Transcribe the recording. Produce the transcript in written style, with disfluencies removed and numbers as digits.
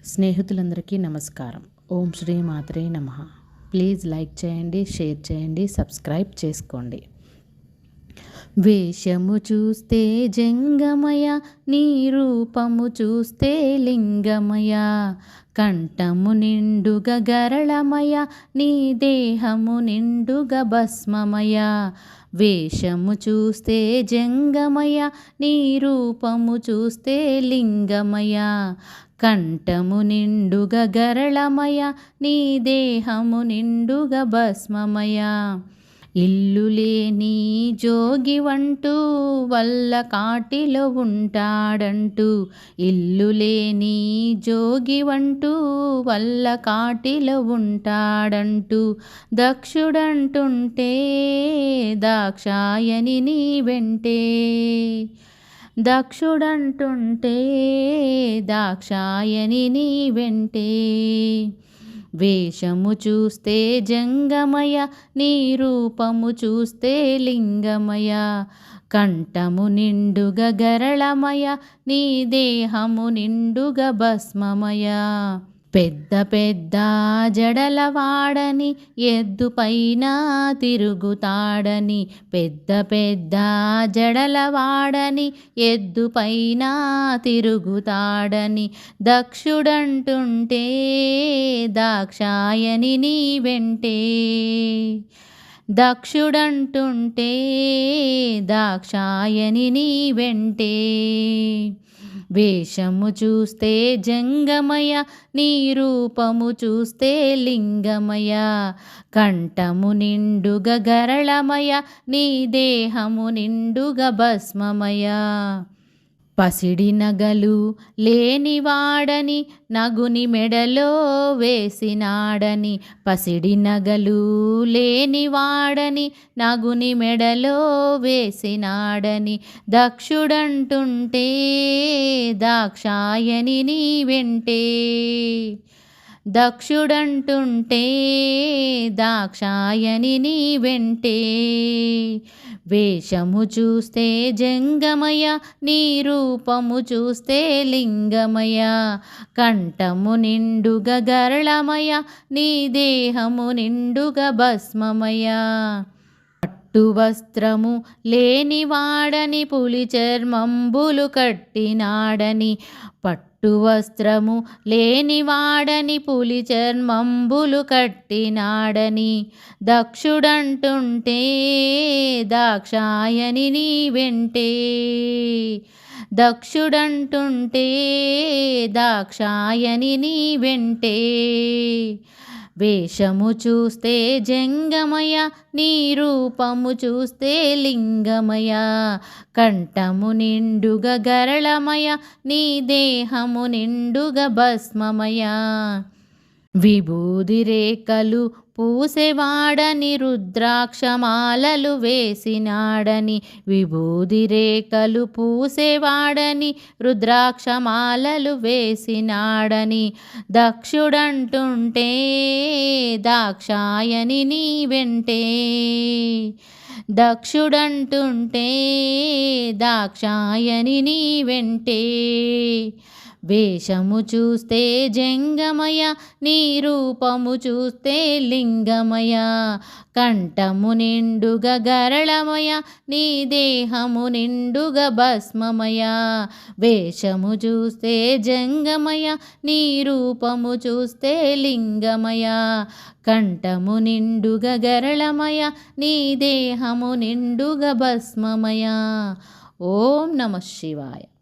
స్నేహితులందరికీ నమస్కారం. ఓం శ్రీ మాత్రే నమః. Please like చేయండి, షేర్ చేయండి, సబ్స్క్రైబ్ చేసుకోండి. వేషము చూస్తే జంగమయ, నీ రూపము చూస్తే లింగమయ. కంఠము నిండుగ గరళమయ, నీ దేహము నిండుగ భస్మమయ. వేషము చూస్తే జంగమయ, నీ రూపము చూస్తే లింగమయ. కంఠము నిండుగ గరళమయ, నీ దేహము నిండుగ భస్మమయ. ఇల్లు లేని జోగివంటూ వల్ల కాటిలో ఉంటాడంటూ, ఇల్లు లేని జోగివంటూ వల్ల కాటిలో ఉంటాడంటూ, దక్షుడంటుంటే దాక్షాయని నీ వెంటే. దక్షుడంటుంటే దాక్షాయని నీ వెంటే. వేషము చూస్తే జంగమయ, నీ రూపము చూస్తే లింగమయ. కంఠము నిండుగ గరళమయ, నీ దేహము నిండుగ భస్మమయ. పెద్ద పెద్ద జడల వాడని ఎద్దుపైన తిరుగుతాడని, పెద్ద పెద్ద జడల వాడని ఎద్దుపైన తిరుగుతాడని, దక్షుడంటుంటే దాక్షాయని నీ వెంటే. దక్షుడంటుంటే దాక్షాయని నీ వెంటే. వేషము చూస్తే జంగమయ, నీ రూపము చూస్తే లింగమయ. కంఠము నిండుగ గరళమయ, నీ దేహము నిండుగ భస్మమయ. పసిడి నగలు లేనివాడని నగుని మెడలో వేసినాడని, పసిడి నగలు లేనివాడని నగుని మెడలో వేసినాడని, దక్షుడంటుంటే దాక్షాయని నీ వెంటే. దక్షుడంటుంటే దాక్షాయని నీ వెంటే. వేషము చూస్తే జంగమయ, నీ రూపము చూస్తే లింగమయ. కంఠము నిండుగ గరళమయ, నీ దేహము నిండుగ భస్మమయ. పట్టు వస్త్రము లేనివాడని పులి చర్మంబులు కట్టినాడని, పట్టు వస్త్రము లేనివాడని పులి చర్మంబులు కట్టినాడని, దక్షుడంటుంటే దాక్షాయని నీ వెంటే. దక్షుడంటుంటే దాక్షాయని నీ వెంటే. వేషము చూస్తే జంగమయ, నీ రూపము చూస్తే లింగమయ. కంఠము నిండుగ గరళమయ, నీ దేహము నిండుగ భస్మమయ. విభూది రేఖలు పూసేవాడని రుద్రాక్షమాలలు వేసినాడని, విభూది రేఖలు పూసేవాడని రుద్రాక్షమాలలు వేసినాడని, దక్షుడంటుంటే దాక్షాయని నీ వెంటే. దక్షుడంటుంటే దాక్షాయని నీ వెంటే. వేషము చూస్తే జంగమయ, నీ రూపము చూస్తే లింగమయ. కంఠము నిండుగ గరళమయ, నీ దేహము నిండుగ భస్మమయ. వేషము చూస్తే జంగమయ, నీ రూపము చూస్తే లింగమయ. కంఠము నిండుగ గరళమయ, నీ దేహము నిండుగ భస్మమయ. ఓం నమః శివాయ.